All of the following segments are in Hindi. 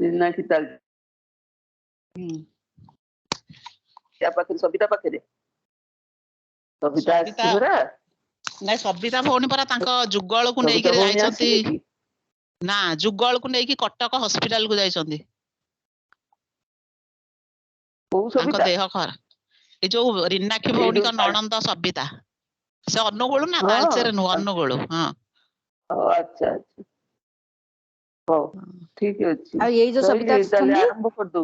रीना की ताल क्या पाखे सबिता पाखे सबिता सबिता आसरा ना सबिता भौणी परा तांको जुगल को नै के जाइछंती ना जुगल को नै की कटक हॉस्पिटल को जाइछंती तांको देह खरा ए जो रीनाक्षी भौणी का नणंद सबिता से अनुगुळ ना तालचेर नु अनुगुळ हां अच्छा अच्छा हो ठीक है अच्छी आ यही जो सबिता ताले आरंभ कर दो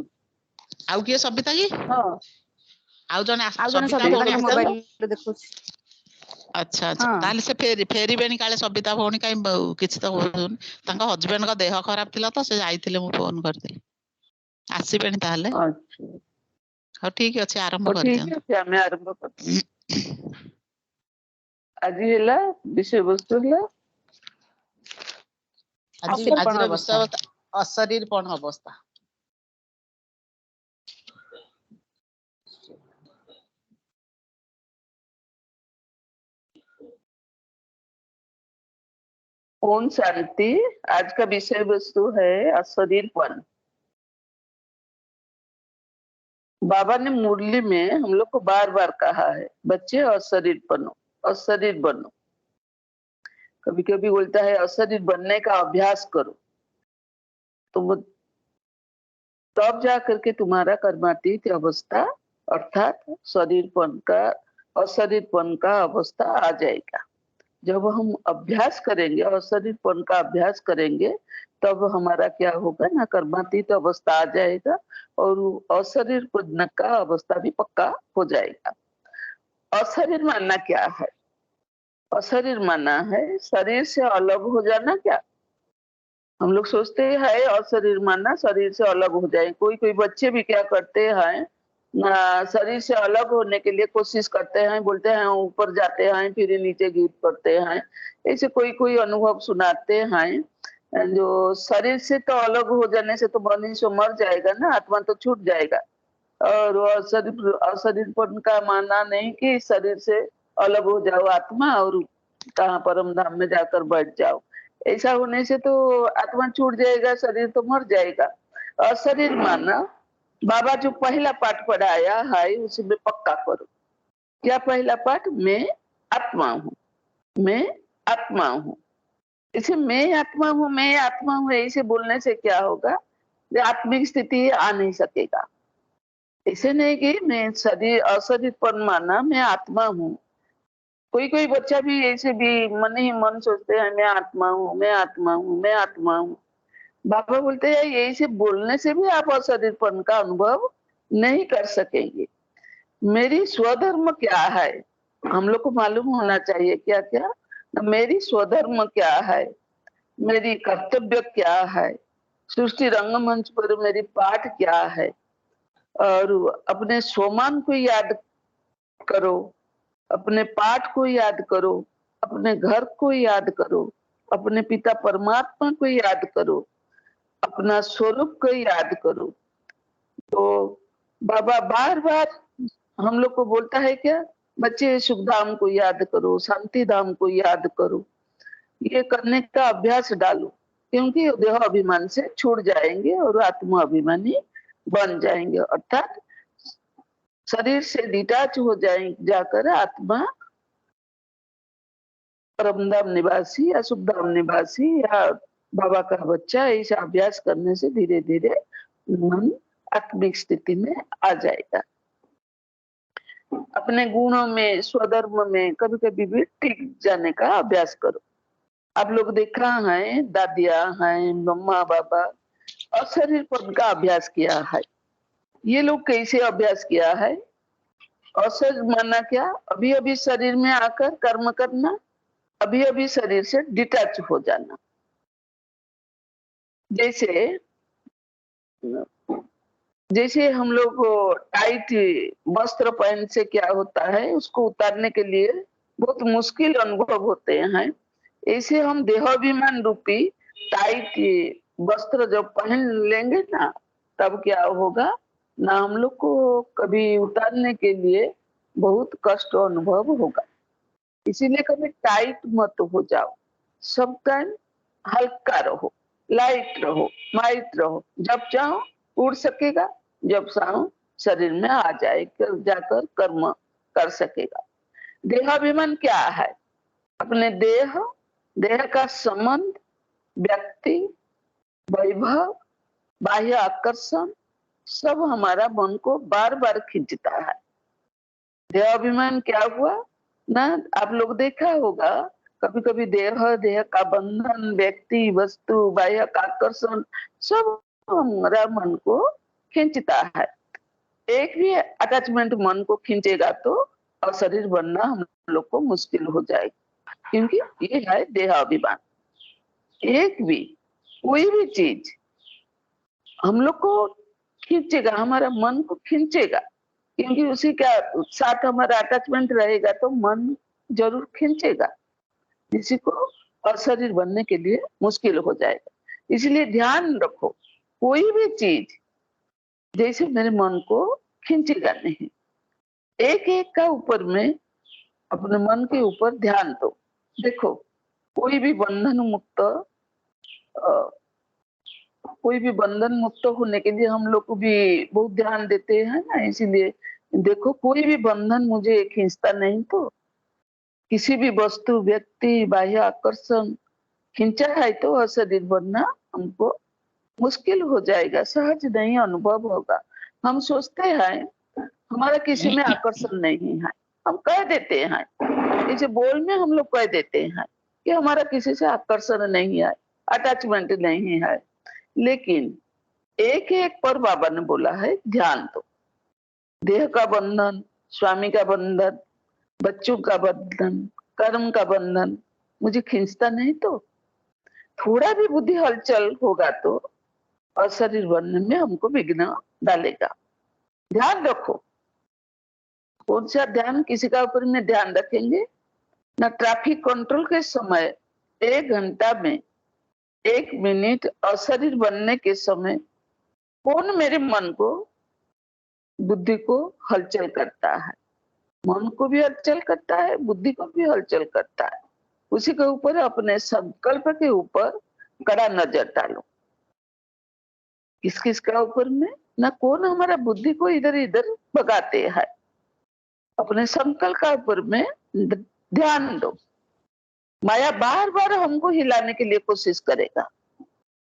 आउ के सबिता की हां आउ जने सबिता भौणी मोबाइल देखो अच्छा अच्छा ताले से फेरी बेनी काले सबिता भौणी काई किछ तो तांका हस्बैंड का देह खराब थिला तो से जाईथिले मु फोन करथिले आसी बेनी ताले अच्छा हां ठीक अछि आरंभ कर दियन ठीक है हमें आरंभ कर आज हेला विषय वस्तु हेला आज विषय अशरीरपण अवस्था ओम शांति। आज का विषय वस्तु है अशरीरपन। बाबा ने मुरली में हम लोग को बार बार कहा है बच्चे अशरीर बनो अशरीर बनो। कभी कभी बोलता है अशरीर बनने का अभ्यास करो तो तब जा करके तुम्हारा कर्मातीत अवस्था अर्थात शरीरपन का अशरीरपन का अवस्था आ जाएगा। जब हम अभ्यास करेंगे अशरीरपन का अभ्यास करेंगे तब हमारा क्या होगा ना कर्मातीत अवस्था आ जाएगा और अशरीरपन का अवस्था भी पक्का हो जाएगा। अशरीर मानना क्या है? अशरीर मानना है शरीर से अलग हो जाना। क्या हम लोग सोचते हैं अशरीर मानना शरीर से अलग हो जाए। कोई कोई बच्चे भी क्या करते हैं ना शरीर से अलग होने के लिए कोशिश करते हैं, बोलते हैं ऊपर जाते हैं फिर नीचे गिर पड़ते हैं। ऐसे कोई कोई अनुभव सुनाते हैं जो शरीर से तो अलग हो जाने से तो मनुष्य मर जाएगा ना, आत्मा तो छूट जाएगा। और अशरीरपन का मानना नहीं कि शरीर से अलग हो जाओ आत्मा और कहाँ परम धाम में जाकर बैठ जाओ। ऐसा होने से तो आत्मा छूट जाएगा, शरीर तो मर जाएगा। अशरीर माना बाबा जो पहला पाठ पढ़ाया है उसमें पक्का करो। क्या पहला पाठ? मैं आत्मा हूँ, मैं आत्मा हूँ। इसे मैं आत्मा हूँ, मैं आत्मा हूँ ऐसे बोलने से क्या होगा? आत्मिक स्थिति आ नहीं सकेगा। ऐसे नहीं कि मैं शरीर अशरीरपन माना मैं आत्मा हूँ। कोई कोई बच्चा भी ऐसे भी मन ही मन सोचते हैं मैं आत्मा हूँ, मैं आत्मा हूँ, मैं आत्मा हूँ। बाबा बोलते हैं यही से बोलने से भी आप अशरीरपन का अनुभव नहीं कर सकेंगे। मेरी स्वधर्म क्या है हम लोग को मालूम होना चाहिए। क्या क्या? मेरी स्वधर्म क्या है, मेरी कर्तव्य क्या है, सृष्टि रंगमंच पर मेरी पाठ क्या है। और अपने सोमान को याद करो, अपने पाठ को याद करो, अपने घर को याद करो, अपने पिता परमात्मा को याद करो, अपना स्वरूप को याद करो। तो बाबा बार बार हम लोग को बोलता है क्या? बच्चे सुख धाम को याद करो, शांति धाम को याद करो। ये करने का अभ्यास डालो क्योंकि देह अभिमान से छूट जाएंगे और आत्मा अभिमानी बन जाएंगे। अर्थात शरीर से डिटैच हो जाएंगे जाकर आत्मा परमधाम निवासी या शुभ धाम निवासी या बाबा का बच्चा ऐसा अभ्यास करने से धीरे धीरे मन आत्मिक स्थिति में आ जाएगा। अपने गुणों में स्वधर्म में कभी कभी भी टिक जाने का अभ्यास करो। आप लोग देखा है दादिया है मम्मा बाबा अशरीरपन का अभ्यास किया है। ये लोग कैसे अभ्यास किया है? अशरीर माना क्या? अभी अभी शरीर में आकर कर्म करना, अभी अभी शरीर से डिटैच हो जाना। जैसे हम लोग टाइट वस्त्र पहन से क्या होता है उसको उतारने के लिए बहुत मुश्किल अनुभव होते हैं। ऐसे हम देहाभिमान रूपी टाइट वस्त्र जब पहन लेंगे ना तब क्या होगा ना हम लोग को कभी उतारने के लिए बहुत कष्ट अनुभव होगा। इसीलिए कभी टाइट मत हो जाओ, सब टाइम हल्का रहो। लाइट रहो, माइट रहो, जब चाहो उड़ सकेगा, जब चाहो शरीर में आ जाए जाकर कर्म कर सकेगा। देहाभिमान क्या है? अपने देह का संबंध, व्यक्ति, वैभव, बाह्य आकर्षण सब हमारा मन को बार बार खींचता है। देहाभिमान क्या हुआ ना, आप लोग देखा होगा कभी कभी देह का बंधन, व्यक्ति, वस्तु, बाह्य का आकर्षण सब हमारा मन को खींचता है। एक भी अटैचमेंट मन को खींचेगा तो और शरीर बनना हम लोग को मुश्किल हो जाएगा, क्योंकि ये है देहाभिमान। एक भी कोई भी चीज हम लोग को खींचेगा, हमारा मन को खींचेगा, क्योंकि उसी का साथ हमारा अटैचमेंट रहेगा तो मन जरूर खींचेगा, किसी को और शरीर बनने के लिए मुश्किल हो जाएगा। इसलिए ध्यान रखो, कोई भी चीज जैसे मेरे मन को खींचेगा नहीं। एक एक का ऊपर में अपने मन के ऊपर ध्यान दो। देखो कोई भी बंधन मुक्त होने के लिए हम लोग को भी बहुत ध्यान देते हैं ना। इसीलिए देखो कोई भी बंधन मुझे खींचता नहीं, तो किसी भी वस्तु, व्यक्ति, बाह्य आकर्षण खींचा है तो अशरीर बनना हमको मुश्किल हो जाएगा, सहज नहीं अनुभव होगा। हम सोचते हैं हमारा किसी में आकर्षण नहीं है, हम कह देते हैं, इसे बोल में हम लोग कह देते हैं कि हमारा किसी से आकर्षण नहीं है, अटैचमेंट नहीं है। लेकिन एक एक पर बाबा ने बोला है ध्यान दो। देह का बंधन, स्वामी का बंधन, बच्चों का बंधन, कर्म का बंधन मुझे खींचता नहीं, तो थोड़ा भी बुद्धि हलचल होगा तो अशरीर बनने में हमको विघ्न डालेगा। ध्यान रखो। कौन सा ध्यान? किसी का ऊपर में ध्यान रखेंगे ना। ट्रैफिक कंट्रोल के समय 1 घंटा में 1 मिनट अशरीर बनने के समय कौन मेरे मन को, बुद्धि को हलचल करता है? मन को भी हलचल करता है, बुद्धि को भी हलचल करता है। उसी के ऊपर अपने संकल्प के ऊपर कड़ा नजर डालो। किस किस का ऊपर में ना, कौन हमारा बुद्धि को इधर इधर भगाते हैं। अपने संकल्प का ऊपर में ध्यान दो। माया बार बार हमको हिलाने के लिए कोशिश करेगा।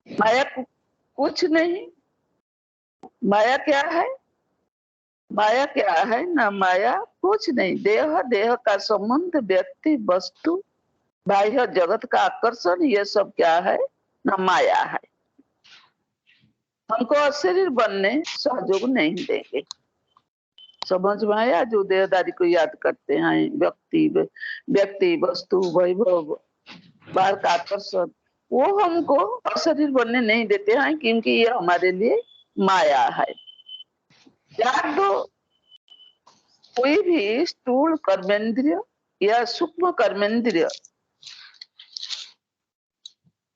माया कुछ नहीं। माया क्या है? माया क्या है ना, माया कुछ नहीं। देह का संबंध, व्यक्ति, वस्तु, बाह्य जगत का आकर्षण, ये सब क्या है ना, माया है। हमको अशरीर बनने सहयोग नहीं देंगे। समझ में आया? जो देहदारी को याद करते हैं, व्यक्ति, वस्तु, वैभव, बाहर का आकर्षण, वो हमको अशरीर बनने नहीं देते हैं, क्योंकि ये हमारे लिए माया है। याद दो, कोई भी स्थूल कर्मेंद्रिय या सूक्ष्म कर्मेंद्रिय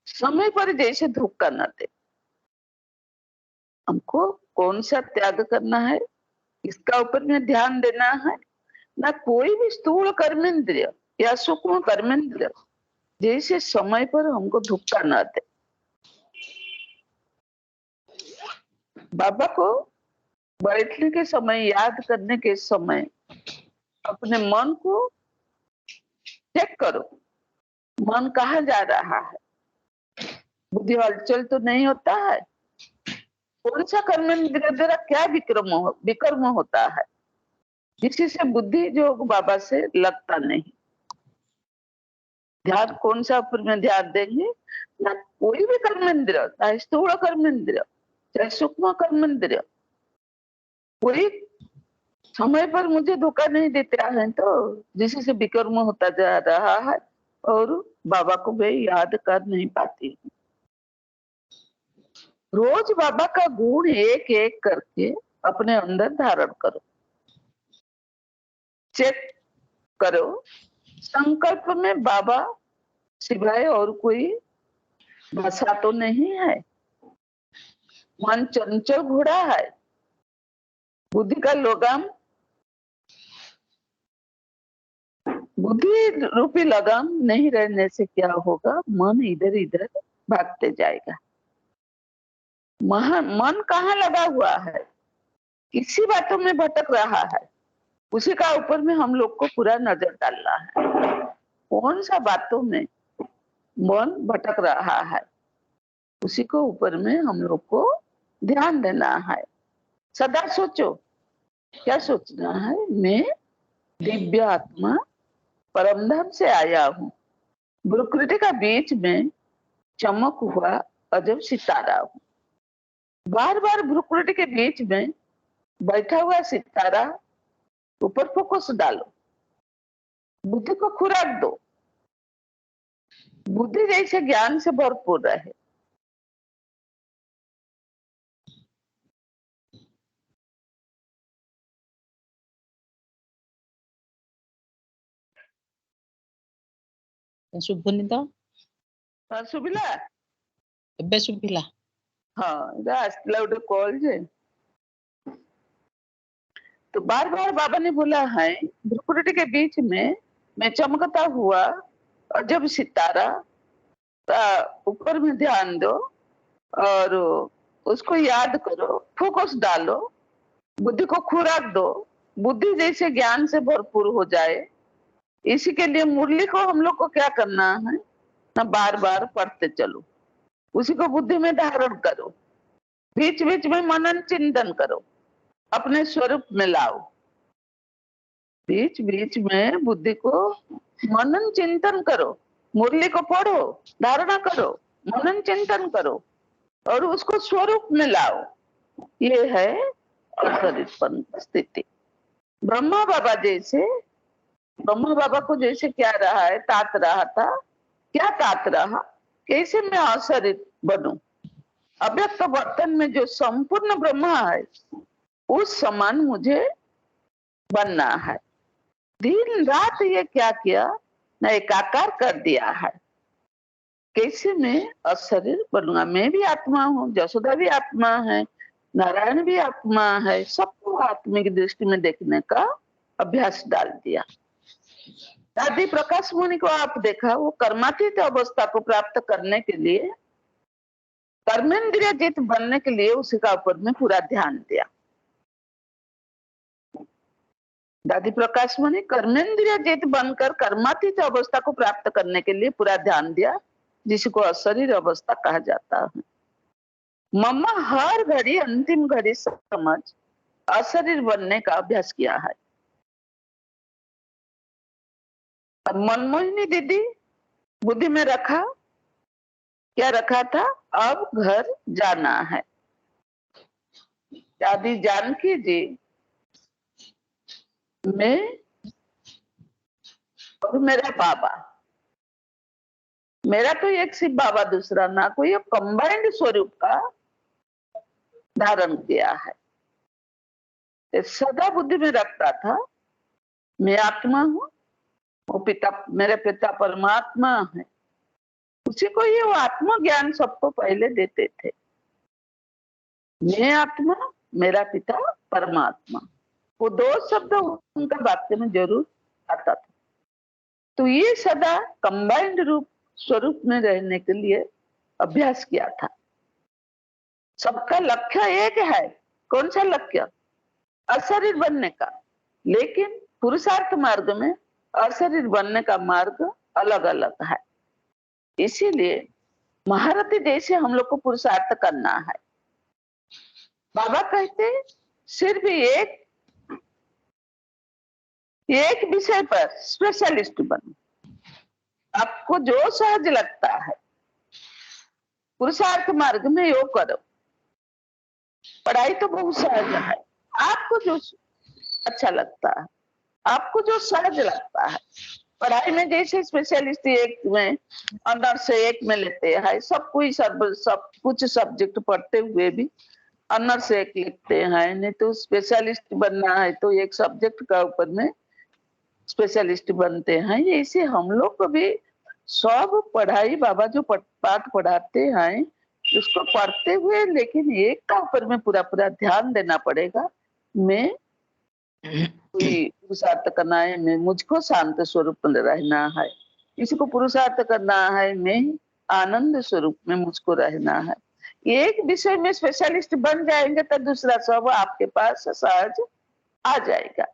समय पर जैसे धोखा न दे। हमको कौन सा त्याग करना है, इसका ऊपर में ध्यान देना है ना। कोई भी स्थूल कर्मेंद्रिय या सूक्ष्म कर्मेंद्रिय जैसे समय पर हमको धोखा न दे। बाबा को बैठने के समय, याद करने के समय अपने मन को चेक करो, मन कहाँ जा रहा है? बुद्धि हलचल तो नहीं होता है? कौन सा कर्मेंद्रिय द्वारा क्या विकर्म होता है, जिससे से बुद्धि जो बाबा से लगता नहीं। ध्यान कौन सा ऊपर में ध्यान देंगे ना। कोई भी कर्मेंद्रिय, चाहे स्थूल कर्मेंद्रिय चाहे सूक्ष्म कर्मेंद्रिय, कोई समय पर मुझे धोखा नहीं देते हैं, तो जिससे विकर्म होता जा रहा है और बाबा को मैं याद कर नहीं पाती। रोज बाबा का गुण एक एक करके अपने अंदर धारण करो। चेक करो, संकल्प में बाबा सिवाय और कोई भाषा तो नहीं है। मन चंचल घोड़ा है, बुद्धि का लगाम, बुद्धि रूपी लगाम नहीं रहने से क्या होगा, मन इधर इधर भागते जाएगा। मन कहाँ लगा हुआ है, किसी बातों में भटक रहा है, उसी का ऊपर में हम लोग को पूरा नजर डालना है। कौन सा बातों में मन भटक रहा है, उसी को ऊपर में हम लोग को ध्यान देना है। सदा सोचो, क्या सोचना है, मैं दिव्य आत्मा परमधाम से आया हूँ, प्रकृति का बीच में चमक हुआ अजब सितारा हूँ। बार बार प्रकृति के बीच में बैठा हुआ सितारा ऊपर फोकस डालो, बुद्धि को खुराक दो, बुद्धि जैसे ज्ञान से भरपूर रहे। ଶୁଭୁନି ତ? ଶୁଭିଲା? ଏବେ ଶୁଭିଲା। हाँ, आसला उठे कॉल जे। तो बार बार बाबा ने बोला है, प्रकृति के बीच में मैं चमकता हुआ अजब सितारा ऊपर में ध्यान दो और उसको याद करो, फोकस डालो, बुद्धि को खुराक दो, बुद्धि जैसे ज्ञान से भरपूर हो जाए। इसी के लिए मुरली को हम लोग को क्या करना है ना, बार बार पढ़ते चलो, उसी को बुद्धि में धारण करो, बीच बीच में मनन चिंतन करो, अपने स्वरूप में लाओ। बीच बीच में बुद्धि को मनन चिंतन करो, मुरली को पढ़ो, धारणा करो, मनन चिंतन करो और उसको स्वरूप में लाओ। ये है अशरीरपन स्थिति। ब्रह्मा बाबा जैसे, ब्रह्मा बाबा को जैसे क्या रहा है, तात रहा था, क्या तात रहा, कैसे मैं अशरीर बनूं, अव्यक्त बर्तन में जो संपूर्ण ब्रह्मा है उस समान मुझे बनना है। दिन रात ये क्या किया ना, एकाकार कर दिया है। कैसे मैं अशरीर बनूंगा, मैं भी आत्मा हूँ, जसोदा भी आत्मा है, नारायण भी आत्मा है, सबको आत्मा की दृष्टि में देखने का अभ्यास डाल दिया। दादी प्रकाश मुनि को आप देखा, वो कर्मातीत अवस्था को प्राप्त करने के लिए, कर्मेंद्रिय जित बनने के लिए उसी का ऊपर में पूरा ध्यान दिया। दादी प्रकाश मुनि कर्मेंद्रिय जित बनकर कर्मातीत अवस्था को प्राप्त करने के लिए पूरा ध्यान दिया, जिसको अशरीर अवस्था कहा जाता है। मम्मा हर घड़ी अंतिम घड़ी समझ अशरीर बनने का अभ्यास किया है। अब मनमोहिनी दीदी बुद्धि में रखा, क्या रखा था, अब घर जाना है। दादी जानकी जी, मैं और मेरा बाबा, मेरा तो एक सिर्फ बाबा, दूसरा ना कोई, कंबाइंड स्वरूप का धारण किया है। सदा बुद्धि में रखता था, मैं आत्मा हूँ, वो पिता, मेरे पिता परमात्मा है। उसी को ये वो आत्मा ज्ञान सबको पहले देते थे, मैं आत्मा, मेरा पिता परमात्मा। वो दो शब्द उनका वाक्य में जरूर आता था। तो ये सदा कंबाइंड रूप स्वरूप में रहने के लिए अभ्यास किया था। सबका लक्ष्य एक है, कौन सा लक्ष्य, अशरीर बनने का। लेकिन पुरुषार्थ मार्ग में अशरीर बनने का मार्ग अलग अलग है। इसीलिए महारथी जैसे हम लोग को पुरुषार्थ करना है। बाबा कहते सिर्फ एक विषय पर स्पेशलिस्ट बनो, आपको जो सहज लगता है पुरुषार्थ मार्ग में यो करो। पढ़ाई तो बहुत सहज है, आपको जो अच्छा लगता है, आपको जो सहज लगता है। पढ़ाई में जैसे स्पेशलिस्ट एक में, अंदर से एक में लेते हैं, सब कुछ सब्जेक्ट पढ़ते हुए भी अंदर से एक लिखते हैं। नहीं तो स्पेशलिस्ट बनना है तो एक सब्जेक्ट का ऊपर में स्पेशलिस्ट बनते हैं। ऐसे हम लोग को भी सब पढ़ाई, बाबा जो पाठ पढ़ाते हैं उसको पढ़ते हुए, लेकिन एक का ऊपर में पूरा पूरा ध्यान देना पड़ेगा। मैं कोई पुरुषार्थ करना है, मैं मुझको शांत स्वरूप में रहना है। किसी को पुरुषार्थ करना है, मैं आनंद स्वरूप में मुझको रहना है। एक विषय में स्पेशलिस्ट बन जाएंगे तो दूसरा सब आपके पास सहज आ जाएगा।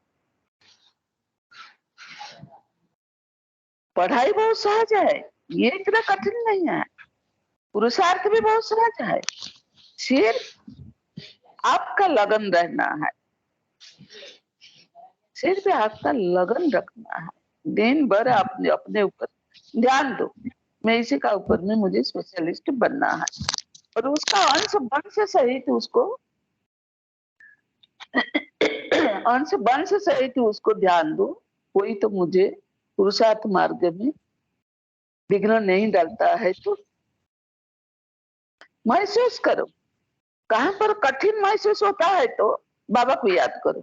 पढ़ाई बहुत सहज है, ये इतना कठिन नहीं है। पुरुषार्थ भी बहुत सहज है, सिर्फ आपका लगन रहना है, सिर्फ आपका लगन रखना है। दिन भर आपने अपने ऊपर ध्यान दो, मैं इसी का ऊपर में मुझे स्पेशलिस्ट बनना है, और उसका अंश वंश सहित उसको अंश वंश सहित उसको ध्यान दो। कोई तो मुझे पुरुषार्थ मार्ग में विघ्न नहीं डालता है तो महसूस करो। कहां पर कठिन महसूस होता है तो बाबा को याद करो।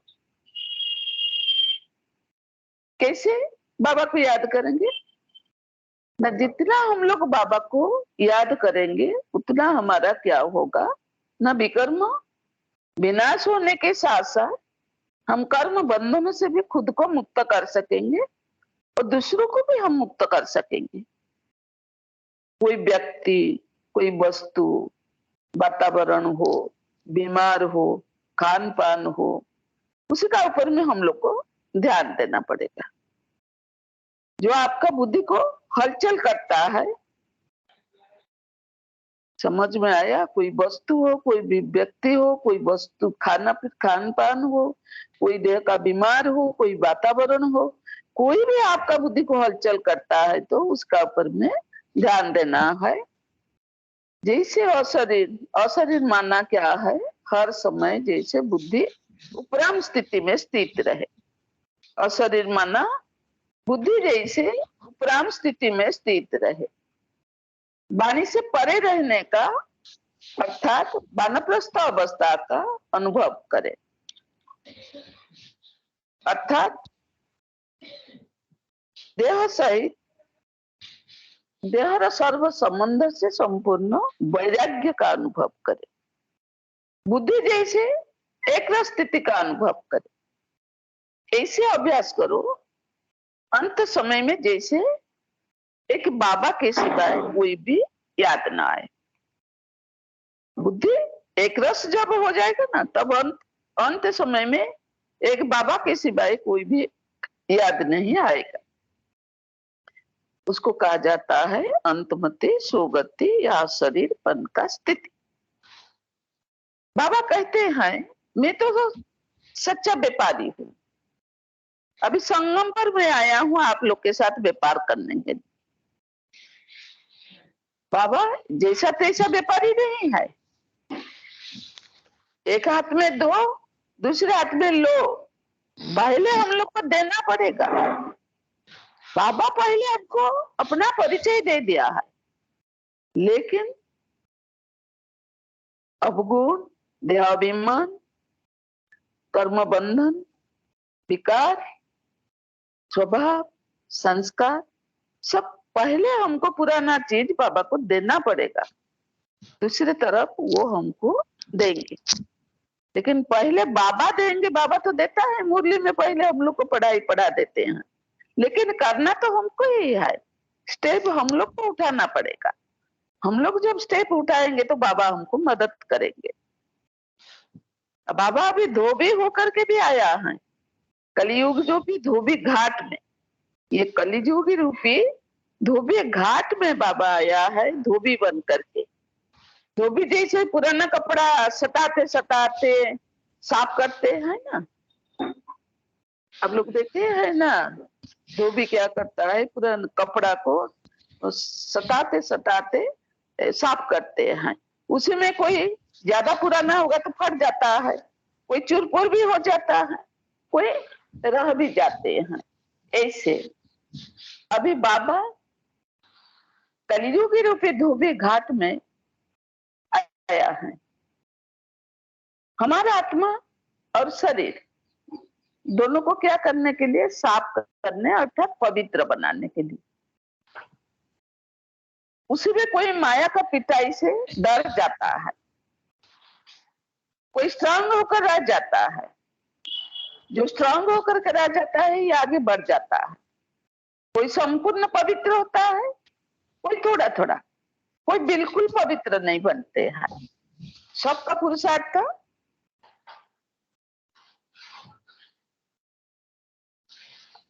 कैसे बाबा को याद करेंगे न, जितना हम लोग बाबा को याद करेंगे उतना हमारा क्या होगा न, विकर्म विनाश होने के साथ साथ हम कर्म बंधनों से भी खुद को मुक्त कर सकेंगे और दूसरों को भी हम मुक्त कर सकेंगे। कोई व्यक्ति, कोई वस्तु, वातावरण हो, बीमार हो, खान पान हो, उसी का ऊपर में हम लोग को ध्यान देना पड़ेगा। जो आपका बुद्धि को हलचल करता है, समझ में आया? कोई वस्तु हो, कोई भी व्यक्ति हो, कोई वस्तु खान पान हो, कोई देह का बीमार हो, कोई वातावरण हो, कोई भी आपका बुद्धि को हलचल करता है तो उसका ऊपर में ध्यान देना है। जैसे अशरीर, अशरीर मानना क्या है, हर समय जैसे बुद्धि उपराम स्थिति में स्थित रहे। अशरीर माना बुद्धि जैसे उपराम स्थिति में स्थित रहे, वाणी से परे रहने का अर्थात वानप्रस्थ अवस्था का अनुभव करे, अर्थात देह सहित देहर सर्व संबंध से संपूर्ण वैराग्य का अनुभव करे। बुद्धि जैसे एक स्थिति का अनुभव करे। ऐसे अभ्यास करो, अंत समय में जैसे एक बाबा के सिवाय कोई भी याद ना आए। बुद्धि एक रस जब हो जाएगा ना, तब अंत समय में एक बाबा के सिवाय कोई भी याद नहीं आएगा। उसको कहा जाता है अंतमति सुगति या शरीरपन का स्थिति। बाबा कहते हैं मैं तो सच्चा व्यापारी हूँ, अभी संगम पर मैं आया हूँ आप लोग के साथ व्यापार करने के लिए। बाबा जैसा तैसा व्यापारी नहीं है, एक हाथ में दो, दूसरे हाथ में लो, पहले हम लोग को देना पड़ेगा। बाबा पहले आपको अपना परिचय दे दिया है, लेकिन अवगुण, देहाभिमान, कर्म बंधन, विकार, स्वभाव, संस्कार, सब पहले हमको पुराना चीज बाबा को देना पड़ेगा, दूसरी तरफ वो हमको देंगे। लेकिन पहले बाबा देंगे, बाबा तो देता है मुरली में, पहले हम लोग को पढ़ा देते हैं, लेकिन करना तो हमको ही है। स्टेप हम लोग को उठाना पड़ेगा। हम लोग जब स्टेप उठाएंगे तो बाबा हमको मदद करेंगे। बाबा अभी धोबी होकर के भी आया है, कलयुग जो भी धोबी घाट में, ये कलयुगी रूपी धोबी घाट में बाबा आया है धोबी बन करके। धोबी जैसे पुराना कपड़ा सटाते सटाते साफ करते हैं ना, आप लोग देखे हैं ना, धोबी क्या करता है, पुराना कपड़ा को सटाते सटाते साफ करते हैं। उसी में कोई ज्यादा पुराना होगा तो फट जाता है, कोई चुरपुर भी हो जाता है, कोई रह भी जाते हैं। ऐसे अभी बाबा कलयुगी रूपी धोबी घाट में आया है। हमारा आत्मा और शरीर दोनों को क्या करने के लिए, साफ करने अर्थात पवित्र बनाने के लिए। उसी में कोई माया का पिटाई से डर जाता है, कोई स्ट्रांग होकर रह जाता है। जो स्ट्रांग होकर के रह जाता है ये आगे बढ़ जाता है। कोई संपूर्ण पवित्र होता है, कोई थोड़ा थोड़ा, कोई बिल्कुल पवित्र नहीं बनते हैं। सबका पुरुषार्थ का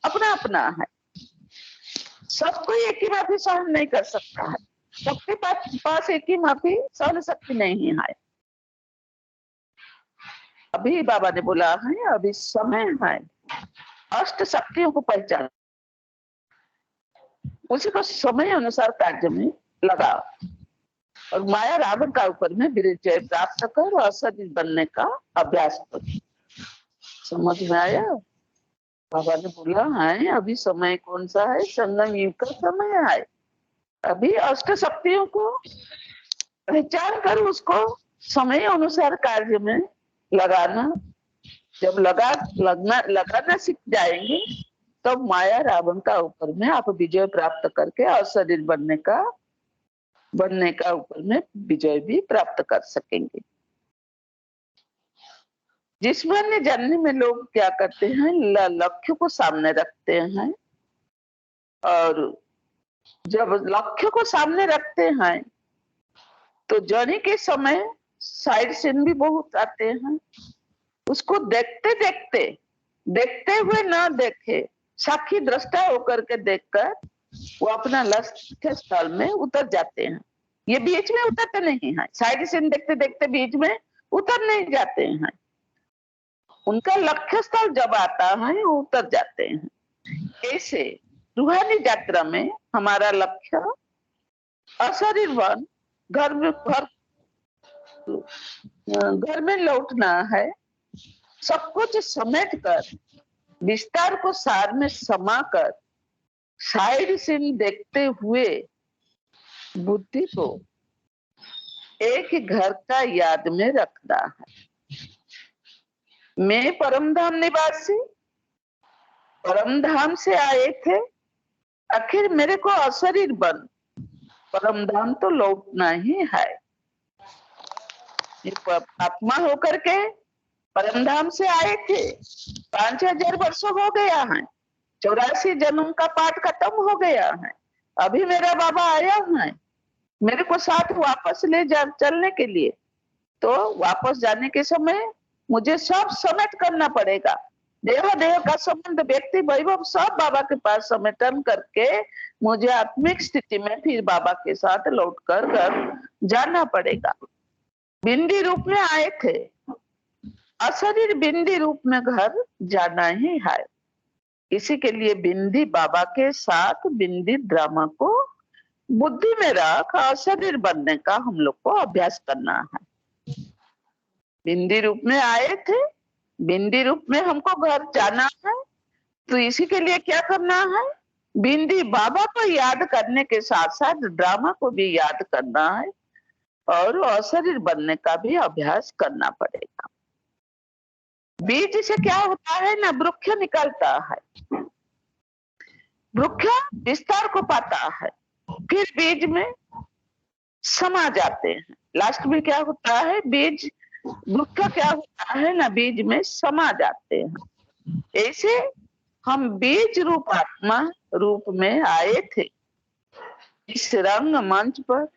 अपना अपना है। सबको एक ही माफी सहन नहीं कर सकता है, सबके पास एक ही माफी सहन शक्ति नहीं है। अभी बाबा ने बोला है, अभी समय है अष्ट शक्तियों को पहचान, उसी को समय अनुसार कार्य में लगा और माया रावण का ऊपर में विजय प्राप्त कर और असली बनने का अभ्यास कर। समझ में आया? बाबा ने बोला है अभी समय कौन सा है? संगम युग का समय है। अभी अष्ट शक्तियों को पहचान कर उसको समय अनुसार कार्य में लगाना। जब लगाना सीख जाएंगे तो माया रावण का ऊपर में आप विजय प्राप्त करके अशरीर बनने का ऊपर में विजय भी प्राप्त कर सकेंगे। जिसमें जानने में लोग क्या करते हैं, लक्ष्य को सामने रखते हैं और जब लक्ष्य को सामने रखते हैं तो जर्नी के समय साइड सीन भी बहुत आते हैं। उसको देखते हुए ना देखे, साक्षी दृष्टा होकर के देखकर वो अपना लक्ष्य स्थल में उतर जाते हैं। ये बीच में उतरते नहीं है, साइड सीन देखते देखते बीच में उतर नहीं जाते हैं। उनका लक्ष्य स्थल जब आता है वो उतर जाते हैं। ऐसे रूहानी यात्रा में हमारा लक्ष्य अशरीर बन घर में लौटना है। सब कुछ समेट कर विस्तार को सार में समा कर साइड सीन देखते हुए बुद्धि को एक ही घर का याद में रखना है। मैं परमधाम निवासी, परमधाम से आए थे, आखिर मेरे को अशरीर बन परमधाम तो लौटना ही है। आत्मा होकर के परमधाम से आए थे, 5000 वर्ष हो गया है, 84 जन्म का पाठ खत्म हो गया है। अभी मेरा बाबा आया है मेरे को साथ वापस ले जा चलने के लिए। तो वापस जाने के समय मुझे सब समेट करना पड़ेगा। देह का संबंध, व्यक्ति वैभव सब बाबा के पास समेटन करके मुझे आत्मिक स्थिति में फिर बाबा के साथ लौटकर घर जाना पड़ेगा। बिंदी रूप में आए थे, अशरीर बिंदी रूप में घर जाना ही है। इसी के लिए बिंदी बाबा के साथ बिंदी ड्रामा को बुद्धि में रख अशरीर बनने का हम लोग को अभ्यास करना है। बिंदी रूप में आए थे, बिंदी रूप में हमको घर जाना है, तो इसी के लिए क्या करना है? बिंदी बाबा को याद करने के साथ साथ ड्रामा को भी याद करना है और अशरीर बनने का भी अभ्यास करना पड़ेगा। बीज से क्या होता है ना, वृक्ष निकलता है, वृक्ष विस्तार को पाता है, फिर बीज में समा जाते हैं। लास्ट में क्या होता है, बीज वृक्ष क्या होता है ना, बीज में समा जाते हैं। ऐसे हम बीज रूप आत्मा रूप में आए थे। इस रंग मंच पर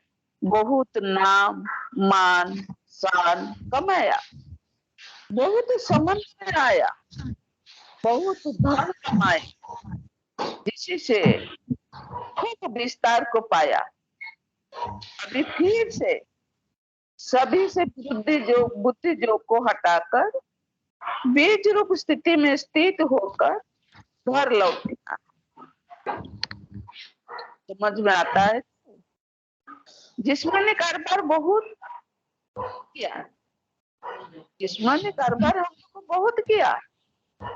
बहुत नाम मान शान कमाया, बहुत समझ में आया, बहुत धन कमाए, जिसी से खूब विस्तार को पाया। अभी फिर से सभी से बुद्धि जो को हटाकर बीज रूप स्थिति में स्थित होकर घर लौटना। समझ में आता है? जिस्मानी कारोबार बहुत किया, जिस्मानी कारोबार हम लोग को बहुत किया।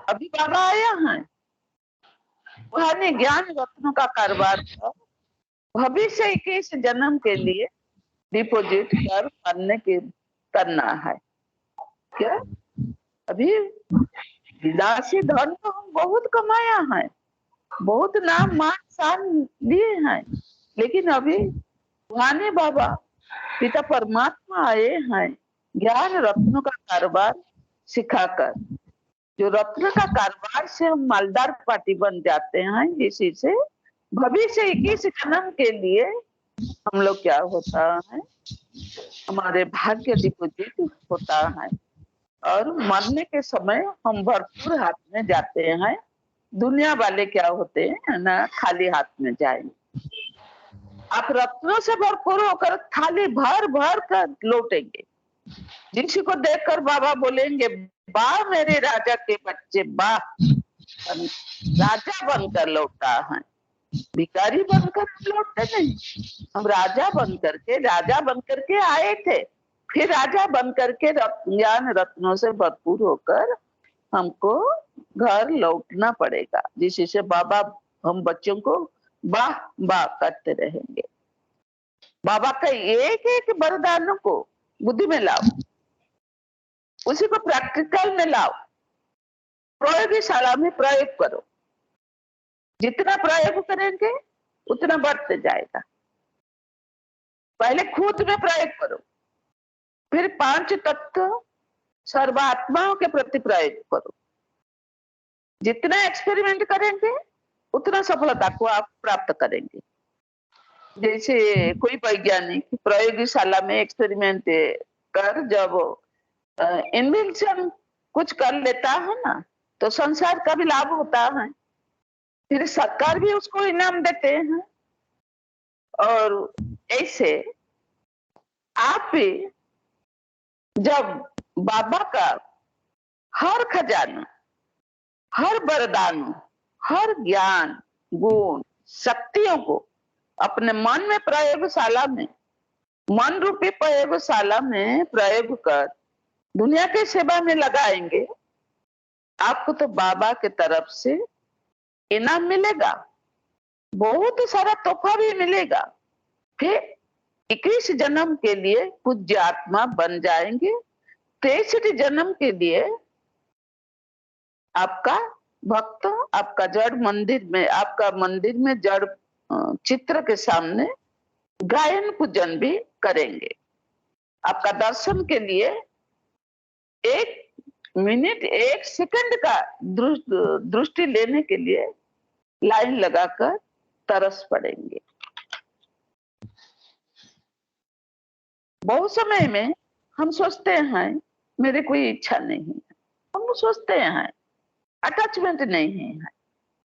अभी बाबा आया है, वहां ज्ञान रत्नों का कारोबार भविष्य 21 जन्म के लिए डिपॉजिट कर करना है। क्या अभी विलासी धन तो हम बहुत कमाया है, बहुत नाम मान शान लिए हैं, लेकिन अभी वहां बाबा पिता परमात्मा आए हैं ज्ञान रत्नों का कारोबार सिखाकर। जो रत्न का कारोबार से हम मालदार पार्टी बन जाते हैं, इसी से भविष्य 21 जन्म के लिए हम लोग क्या होता है, हमारे भाग्य डिपोजिट होता है और मरने के समय हम भरपूर हाथ में जाते हैं। दुनिया वाले क्या होते हैं ना, खाली हाथ में जाएंगे। आप रत्नों से भरपूर होकर थाली भर भर कर लौटेंगे। जिसी को देखकर बाबा बोलेंगे, वाह मेरे राजा के बच्चे, वाह, राजा बनकर लौटा है। भिखारी बनकर हम लौटते नहीं, हम राजा बनकर के आए थे। फिर राजा बनकर के ज्ञान रत्नों से भरपूर होकर हमको घर लौटना पड़ेगा, जिससे बाबा हम बच्चों को वाह वाह करते रहेंगे। बाबा का एक एक वरदानों को बुद्धि में लाओ, उसी को प्रैक्टिकल में लाओ, प्रयोगशाला में प्रयोग करो। जितना प्रयोग करेंगे उतना बढ़ते जाएगा। पहले खुद में प्रयोग करो, फिर 5 तत्व सर्वात्माओं के प्रति प्रयोग करो। जितना एक्सपेरिमेंट करेंगे उतना सफलता को आप प्राप्त करेंगे। जैसे कोई वैज्ञानिक प्रयोगशाला में एक्सपेरिमेंट कर जब इन्वेंशन कुछ कर लेता है ना, तो संसार का भी लाभ होता है, फिर सरकार भी उसको इनाम देते हैं। और ऐसे आप भी जब बाबा का हर खजाना, हर वरदान, हर ज्ञान, गुण, शक्तियों को अपने मन में प्रयोगशाला में, मन रूपी प्रयोगशाला में प्रयोग कर दुनिया की सेवा में लगाएंगे, आपको तो बाबा के तरफ से इनाम मिलेगा, बहुत सारा तोहफा भी मिलेगा। फिर 21 जन्म के लिए पूज्य आत्मा बन जाएंगे। 63 जन्म के लिए आपका भक्त आपका जड़ मंदिर में, आपका मंदिर में जड़ चित्र के सामने गायन पूजन भी करेंगे। आपका दर्शन के लिए 1 मिनट 1 सेकंड का दृष्टि लेने के लिए लाइन लगाकर तरस पड़ेंगे। बहुत समय में हम सोचते हैं मेरे कोई इच्छा नहीं है, हम सोचते हैं अटैचमेंट नहीं है,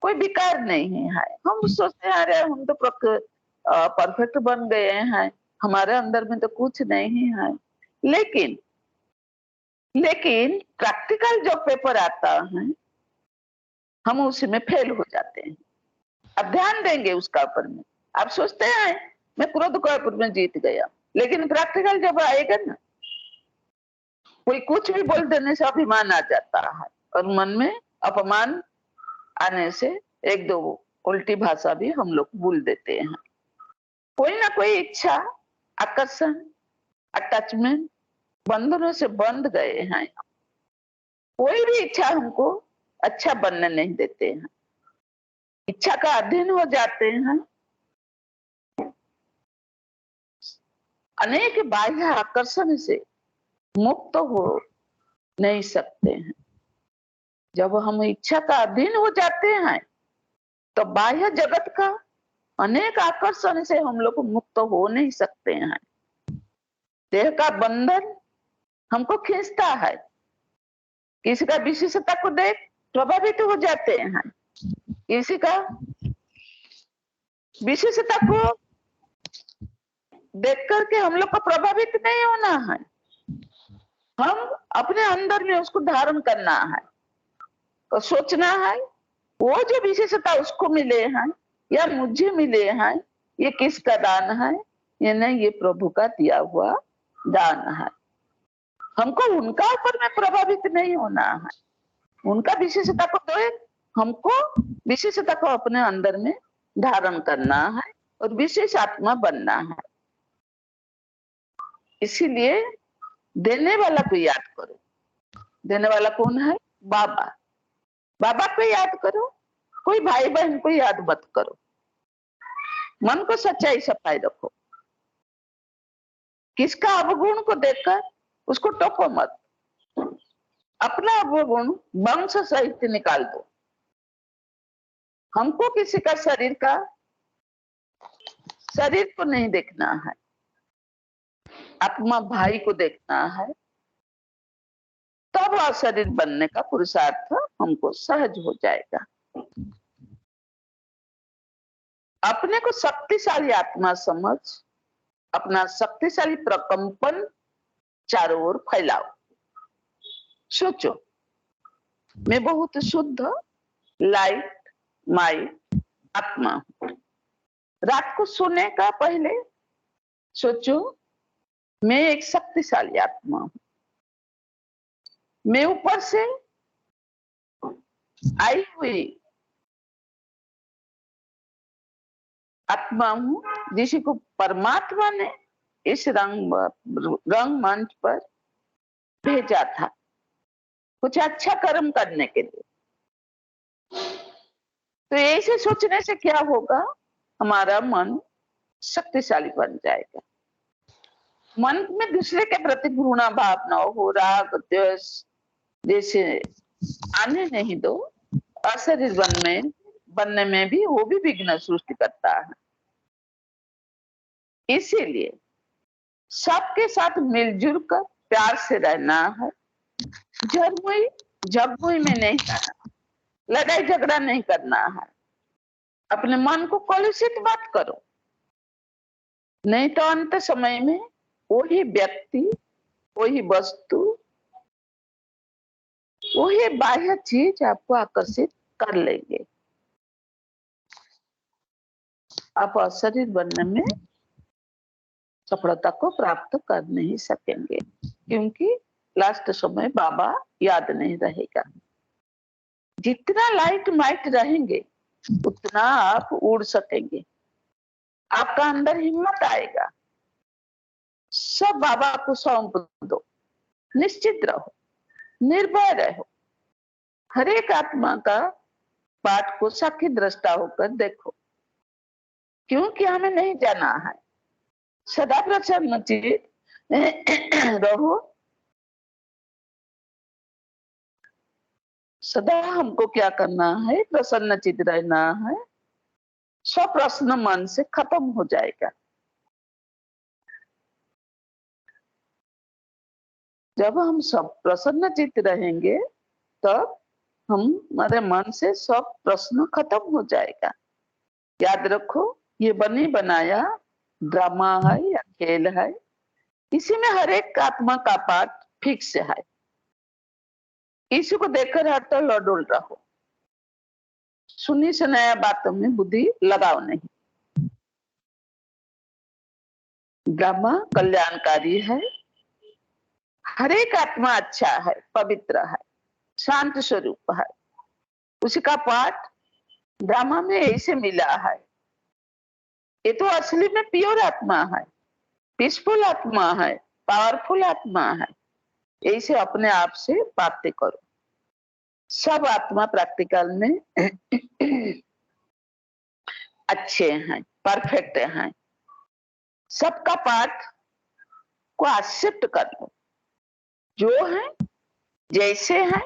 कोई विकार नहीं है, हम सोचते हैं अरे हम तो परफेक्ट बन गए हैं, हमारे अंदर में तो कुछ नहीं है। लेकिन प्रैक्टिकल जो पेपर आता है हम उसमें फेल हो जाते हैं। अब ध्यान देंगे उसका ऊपर में। आप सोचते हैं मैं क्रोध कापुर में जीत गया, लेकिन प्रैक्टिकल जब आएगा ना, कोई कुछ भी बोल देने से अभिमान आ जाता है और मन में अपमान आने से 1-2 उल्टी भाषा भी हम लोग भूल देते हैं। कोई ना कोई इच्छा, आकर्षण, अटैचमेंट, बंधनों से बंध गए हैं। कोई भी इच्छा हमको अच्छा बनने नहीं देते हैं, इच्छा का अधीन हो जाते हैं। अनेक बाह्य आकर्षण से मुक्त हो नहीं सकते हैं। जब हम इच्छा का अधीन हो जाते हैं तो बाह्य जगत का अनेक आकर्षण से हम लोग मुक्त हो नहीं सकते हैं। देह का बंधन हमको खींचता है, किसी का विशेषता को देख प्रभावित हो जाते हैं, किसी का विशेषता को देख करके हम लोग को प्रभावित नहीं होना है, हम अपने अंदर में उसको धारण करना है और सोचना है वो जो विशेषता उसको मिले हैं या मुझे मिले हैं, ये किसका दान है? ये नहीं, ये प्रभु का दिया हुआ दान है। हमको उनका ऊपर में प्रभावित नहीं होना है, उनका विशेषता को तो हमको विशेषता को अपने अंदर में धारण करना है और विशेष आत्मा बनना है। इसीलिए देने वाला को याद करो। देने वाला कौन है? बाबा। बाबा को याद करो, कोई भाई बहन को याद मत करो। मन को सच्चाई सफाई रखो। किसका अवगुण को देखकर उसको टोको मत, अपना अवगुण वंश सहित निकाल दो। हमको किसी का शरीर को नहीं देखना है, आत्मा भाई को देखना है, तब शरीर बनने का पुरुषार्थ हमको सहज हो जाएगा। अपने को शक्तिशाली आत्मा समझ अपना शक्तिशाली प्रकंपन चारों ओर फैलाओ। सोचो, मैं बहुत शुद्ध लाइट माइट आत्मा हूं। रात को सोने का पहले सोचो, मैं एक शक्तिशाली आत्मा हूं। मैं ऊपर से आई हुई आत्मा हूं, जिसको परमात्मा ने इस रंग मंच पर भेजा था कुछ अच्छा कर्म करने के लिए। तो ऐसे सोचने से क्या होगा, हमारा मन शक्तिशाली बन जाएगा। मन में दूसरे के प्रति घृणा भावना हो, राग द्वेष जैसे आने नहीं दो। अशरीर बनने में भी वो भी विघ्न सृष्टि करता है। इसीलिए सबके साथ मिलजुल कर प्यार से रहना है। झगमुई में नहीं रहना, लड़ाई झगड़ा नहीं करना है। अपने मन को कलुषित मत करो, नहीं तो अंत समय में वही व्यक्ति, वही वस्तु, वही बाह्य चीज आपको आकर्षित कर लेंगे। आप अशरीर बनने में सफलता को प्राप्त कर नहीं सकेंगे, क्योंकि लास्ट समय बाबा याद नहीं रहेगा। जितना लाइट माइट रहेंगे उतना आप उड़ सकेंगे, आपका अंदर हिम्मत आएगा। सब बाबा को सौंप दो, निश्चित रहो, निर्भय रहो। हर एक आत्मा का पाठ को साक्षी दृष्टा होकर देखो, क्योंकि हमें नहीं जाना है। सदा प्रसन्न चित रहो। सदा हमको क्या करना है, प्रसन्न चित रहना है। सब प्रश्न मन से खत्म हो जाएगा। जब हम सब प्रसन्न चित रहेंगे तब हमारे मन से सब प्रश्न खत्म हो जाएगा। याद रखो, ये बनी बनाया ड्रामा है या खेल है, इसी में हर एक आत्मा का पाठ फिक्स है। इसी को देखकर हर तो लडोल रहो, सुनी सुनाया बातों में बुद्धि लगाओ नहीं। ड्रामा कल्याणकारी है। हर एक आत्मा अच्छा है, पवित्र है, शांत स्वरूप है। उसका पाठ ड्रामा में ऐसे मिला है। ये तो असली में प्योर आत्मा है, पीसफुल आत्मा है, पावरफुल आत्मा है। ऐसे अपने आप से बातें करो। सब आत्मा प्रैक्टिकल में अच्छे हैं, परफेक्ट हैं। सबका पाठ को एक्सेप्ट कर लो, जो है जैसे है।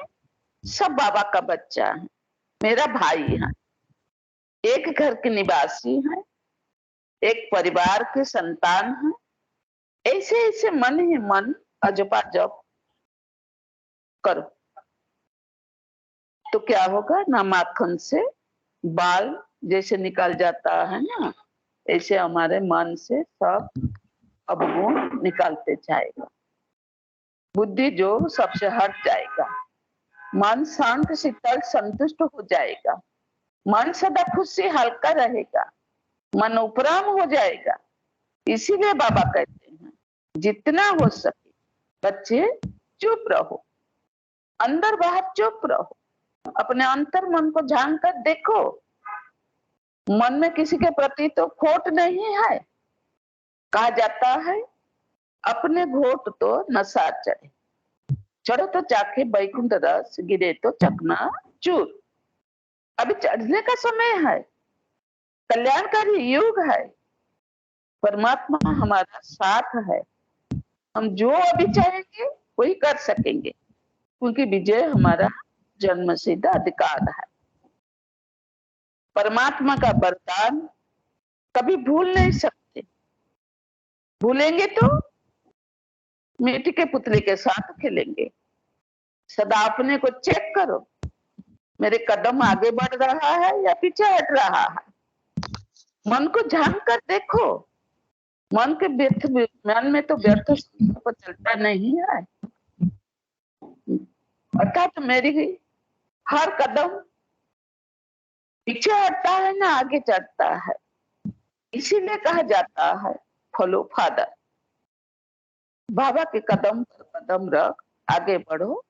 सब बाबा का बच्चा है, मेरा भाई है, एक घर के निवासी है, एक परिवार के संतान है। ऐसे ऐसे मन ही मन अजपा जप करो तो क्या होगा ना, माखन से बाल जैसे निकल जाता है ना, ऐसे हमारे मन से सब अवगुण निकालते जाएगा। बुद्धि जो सबसे हट जाएगा, मन शांत शीतल संतुष्ट हो जाएगा। मन सदा खुशी हल्का रहेगा, मन उपराम हो जाएगा। इसीलिए बाबा कहते हैं जितना हो सके बच्चे चुप रहो, अंदर बाहर चुप रहो। अपने अंतर मन को झांक कर देखो, मन में किसी के प्रति तो खोट नहीं है। कहा जाता है अपने घोट तो नशा चढ़े, चढ़ो तो चाखे बैकुंठ रस, गिरे तो चकना चूर। अभी चढ़ने का समय है, कल्याणकारी युग है। परमात्मा हमारा साथ है। हम जो अभी चाहेंगे वही कर सकेंगे, क्योंकि विजय हमारा जन्म सिद्ध अधिकार है। परमात्मा का वरदान कभी भूल नहीं सकते। भूलेंगे तो मिट्टी के पुतले के साथ खेलेंगे। सदा अपने को चेक करो, मेरे कदम आगे बढ़ रहा है या पीछे हट रहा है। मन को झांक कर देखो, मन में तो व्यर्थ को चलता नहीं है। अर्थात मेरी हर कदम पीछे हटता है ना आगे चढ़ता है। इसीलिए कहा जाता है फॉलो फादर। बाबा के कदम पर कदम रख, आगे बढ़ो,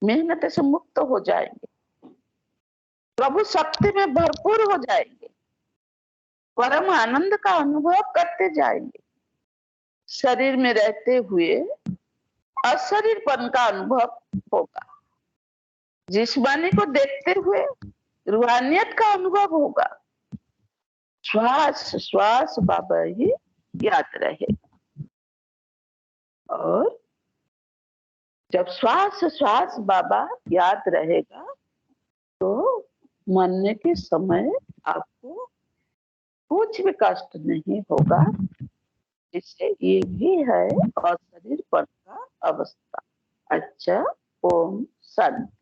मेहनत से मुक्त हो जाएंगे, प्रभु शक्ति में भरपूर हो जाएंगे, परम आनंद का अनुभव करते जाएंगे। शरीर में रहते हुए अशरीरपन का अनुभव होगा, जिस्मानी को देखते हुए रूहानियत का अनुभव होगा। श्वास श्वास बाबा ही याद रहेगा। और जब श्वास श्वास बाबा याद रहेगा तो मरने के समय आपको कुछ भी कष्ट नहीं होगा। इससे ये भी है अशरीरपन का अवस्था। अच्छा, ओम शांति।